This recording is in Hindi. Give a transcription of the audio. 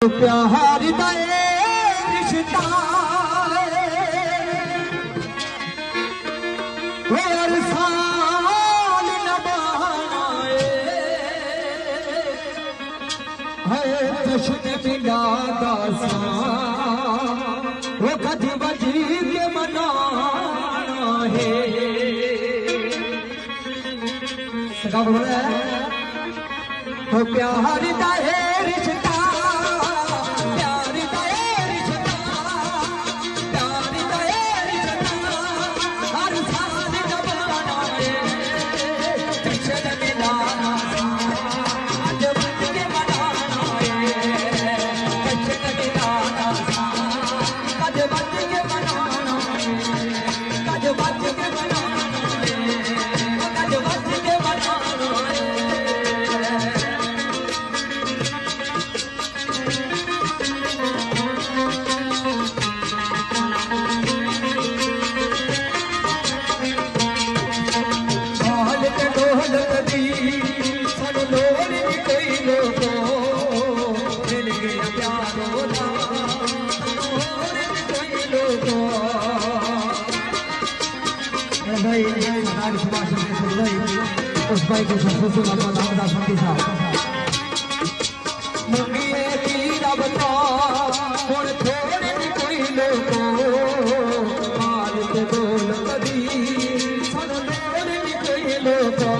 प्यार दे रिश्ता हर साल नभाए है जश्न मिला दासा वो कदी बजी के मनाना है सका बोल रहा है वो प्यार दे रिश्ता उस भाई के सबसे बड़ा नामदार संती साहब मुंगिए की रब तो हुण छोड़े कोई लोगो माल ते बोल कदी सन लोड़े कोई लोगो